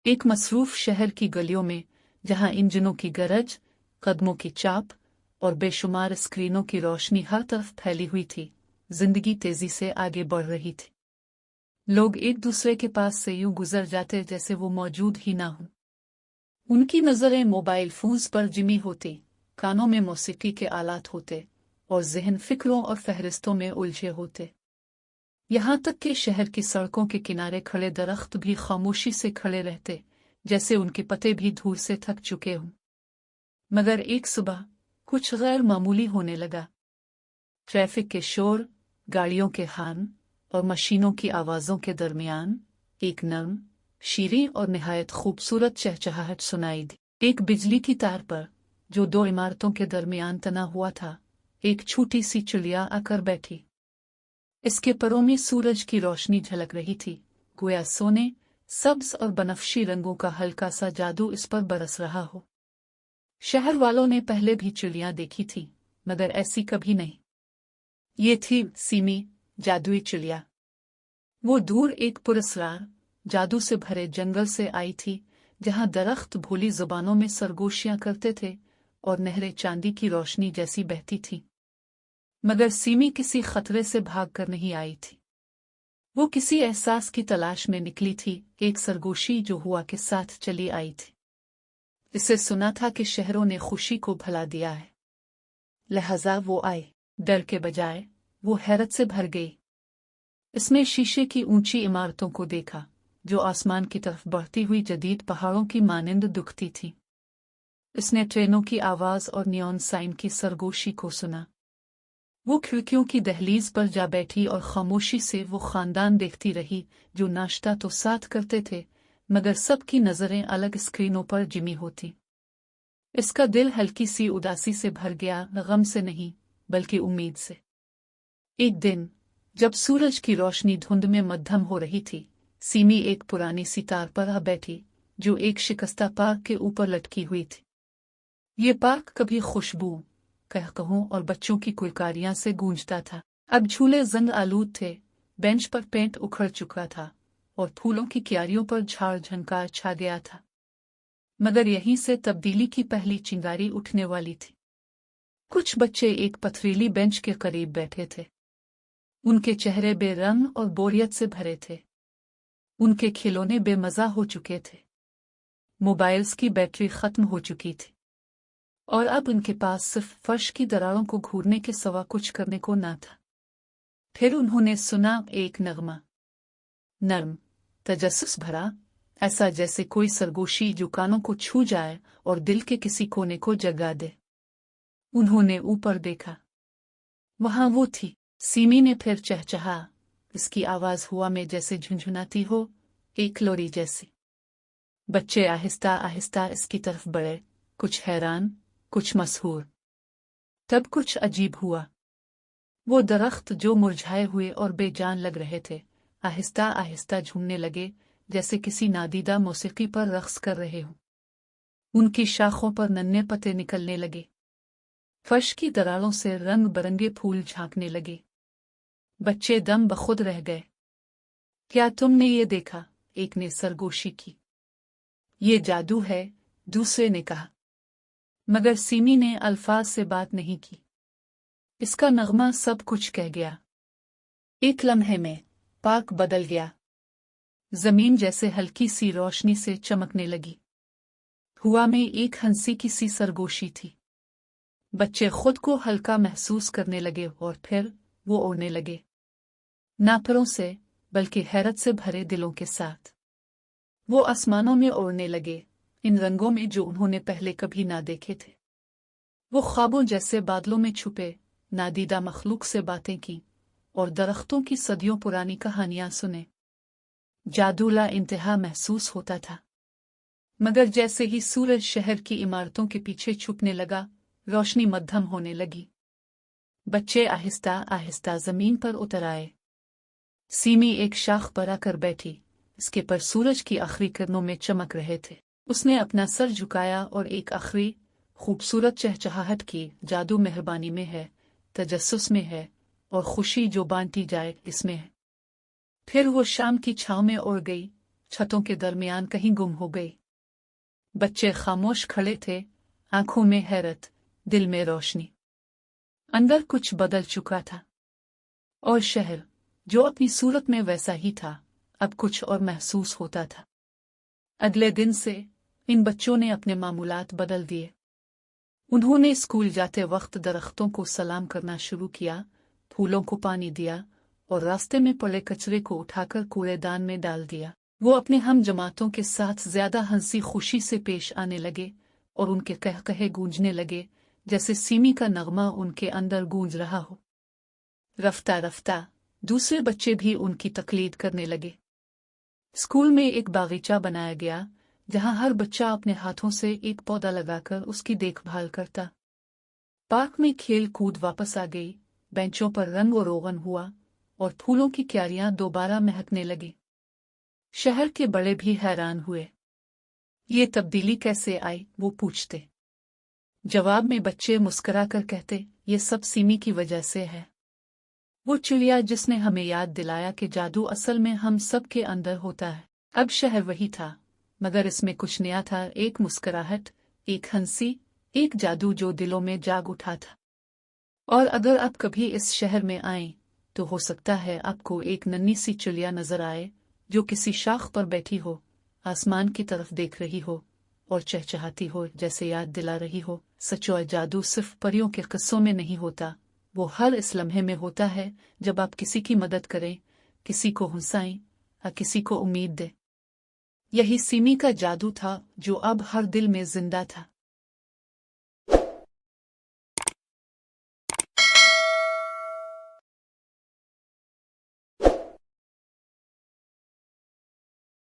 एक मसरूफ शहर की गलियों में, जहां इंजनों की गरज, कदमों की चाप और बेशुमार स्क्रीनों की रोशनी हर तरफ फैली हुई थी, जिंदगी तेजी से आगे बढ़ रही थी। लोग एक दूसरे के पास से यूं गुजर जाते जैसे वो मौजूद ही ना हो। उनकी नजरें मोबाइल फोन्स पर जिमी होती, कानों में मौसीकी के आलात होते और ज़हन फिक्रों और फहरिस्तों में उलझे होते। यहाँ तक कि शहर की सड़कों के किनारे खड़े दरख्त भी खामोशी से खड़े रहते, जैसे उनके पत्ते भी धूल से थक चुके हों। मगर एक सुबह कुछ गैर मामूली होने लगा। ट्रैफिक के शोर, गाड़ियों के हॉर्न और मशीनों की आवाज़ों के दरमियान एक नर्म, शीरीं और निहायत खूबसूरत चहचहाहट सुनाई दी। एक बिजली की तार पर, जो दो इमारतों के दरमियान तना हुआ था, एक छोटी सी चिड़िया आकर बैठी। इसके परों में सूरज की रोशनी झलक रही थी, गोया सोने, सब्ज और बनफशी रंगों का हल्का सा जादू इस पर बरस रहा हो। शहर वालों ने पहले भी चिड़ियां देखी थी, मगर ऐसी कभी नहीं। ये थी सीमी, जादुई चिड़िया। वो दूर एक पुरस्कार, जादू से भरे जंगल से आई थी, जहां दरख्त भोली जुबानों में सरगोशियां करते थे और नहरें चांदी की रोशनी जैसी बहती थीं। मगर सीमी किसी खतरे से भागकर नहीं आई थी। वो किसी एहसास की तलाश में निकली थी, एक सरगोशी जो हुआ के साथ चली आई थी। इसे सुना था कि शहरों ने खुशी को भुला दिया है, लिहाजा वो आए। डर के बजाय वो हैरत से भर गई। इसने शीशे की ऊंची इमारतों को देखा, जो आसमान की तरफ बढ़ती हुई जदीद पहाड़ों की मानिंद दुखती थी। इसने ट्रेनों की आवाज और नियॉन साइन की सरगोशी को सुना। वो खिड़कियों की दहलीज पर जा बैठी और खामोशी से वो खानदान देखती रही, जो नाश्ता तो साथ करते थे, मगर सबकी नजरें अलग स्क्रीनों पर जिमी होती। इसका दिल हल्की सी उदासी से भर गया, गम से नहीं, बल्कि उम्मीद से। एक दिन, जब सूरज की रोशनी धुंध में मध्यम हो रही थी, सीमी एक पुरानी सितार पर आ बैठी, जो एक शिकस्ता पार्क के ऊपर लटकी हुई थी। ये पार्क कभी खुशबू, कहकहों और बच्चों की कुलकारियां से गूंजता था। अब झूले जंग आलूद थे, बेंच पर पेंट उखड़ चुका था और फूलों की क्यारियों पर झाड़ झंकार छा गया था। मगर यहीं से तब्दीली की पहली चिंगारी उठने वाली थी। कुछ बच्चे एक पथरीली बेंच के करीब बैठे थे। उनके चेहरे बेरंग और बोरियत से भरे थे। उनके खिलौने बेमज़ा हो चुके थे। मोबाइल्स की बैटरी खत्म हो चुकी थी और अब उनके पास सिर्फ फर्श की दरारों को घूरने के सिवा कुछ करने को ना था। फिर उन्होंने सुना एक नगमा, नर्म, तजस्सुस भरा, ऐसा जैसे कोई सरगोशी जो कानों को छू जाए और दिल के किसी कोने को जगा दे। उन्होंने ऊपर देखा। वहां वो थी। सीमी ने फिर चहचहा। इसकी आवाज हुआ में जैसे झुनझुनाती हो, एक लोरी जैसी। बच्चे आहिस्ता आहिस्ता इसकी तरफ बढ़े, कुछ हैरान, कुछ मसहूर। तब कुछ अजीब हुआ। वो दरख्त जो मुरझाए हुए और बेजान लग रहे थे, आहिस्ता आहिस्ता झूमने लगे, जैसे किसी नादीदा मौसीकी पर रक्स कर रहे हों। उनकी शाखों पर नन्हे पत्ते निकलने लगे। फर्श की दरारों से रंग बरंगे फूल झांकने लगे। बच्चे दम बखुद रह गए। क्या तुमने ये देखा? एक ने सरगोशी की। ये जादू है, दूसरे ने कहा। मगर सीमी ने अल्फाज से बात नहीं की। इसका नगमा सब कुछ कह गया। एक लम्हे में पार्क बदल गया। जमीन जैसे हल्की सी रोशनी से चमकने लगी। हवा में एक हंसी की सी सरगोशी थी। बच्चे खुद को हल्का महसूस करने लगे और फिर वो उड़ने लगे, ना परों से, बल्कि हैरत से भरे दिलों के साथ। वो आसमानों में उड़ने लगे, इन रंगों में जो उन्होंने पहले कभी ना देखे थे। वो ख्वाबों जैसे बादलों में छुपे, नादीदा मखलूक से बातें की और दरख्तों की सदियों पुरानी कहानियां सुने। जादू ला इंतहा महसूस होता था। मगर जैसे ही सूरज शहर की इमारतों के पीछे छुपने लगा, रोशनी मध्यम होने लगी। बच्चे आहिस्ता आहिस्ता जमीन पर उतर आए। सीमी एक शाख पर आकर बैठी, इसके पर सूरज की आखिरी किरणों में चमक रहे थे। उसने अपना सर झुकाया और एक आखिरी खूबसूरत चहचहाहट की। जादू मेहरबानी में है, तजस्सुस में है और खुशी जो बांटी जाए इसमें है। फिर वो शाम की छांव में उड़ गई, छतों के दरमियान कहीं गुम हो गई। बच्चे खामोश खड़े थे, आंखों में हैरत, दिल में रोशनी। अंदर कुछ बदल चुका था, और शहर जो अपनी सूरत में वैसा ही था, अब कुछ और महसूस होता था। अगले दिन से इन बच्चों ने अपने मामूलात बदल दिए। उन्होंने स्कूल जाते वक्त दरख्तों को सलाम करना शुरू किया, फूलों को पानी दिया और रास्ते में पड़े कचरे को उठाकर कूड़ेदान में डाल दिया। वो अपने हम जमातों के साथ ज्यादा हंसी खुशी से पेश आने लगे और उनके कहकहे गूंजने लगे जैसे सीमी का नगमा उनके अंदर गूंज रहा हो। रफ्ता रफ्ता दूसरे बच्चे भी उनकी तकलीद करने लगे। स्कूल में एक बागीचा बनाया गया जहां हर बच्चा अपने हाथों से एक पौधा लगाकर उसकी देखभाल करता। पार्क में खेल कूद वापस आ गई, बेंचों पर रंग और रोगन हुआ और फूलों की क्यारियां दोबारा महकने लगी। शहर के बड़े भी हैरान हुए। ये तब्दीली कैसे आई, वो पूछते। जवाब में बच्चे मुस्कुराकर कहते, ये सब सीमी की वजह से है। वो चिड़िया जिसने हमें याद दिलाया कि जादू असल में हम सब के अंदर होता है। अब शहर वही था, मगर इसमें कुछ नया था, एक मुस्कुराहट, एक हंसी, एक जादू जो दिलों में जाग उठा था। और अगर आप कभी इस शहर में आए तो हो सकता है आपको एक नन्ही सी चिड़िया नजर आए जो किसी शाख पर बैठी हो, आसमान की तरफ देख रही हो और चहचहाती हो, जैसे याद दिला रही हो, सच और जादू सिर्फ परियों के किस्सों में नहीं होता, वो हर इस लम्हे में होता है जब आप किसी की मदद करें, किसी को हंसाएं या किसी को उम्मीद दें। यही सीमी का जादू था जो अब हर दिल में जिंदा था।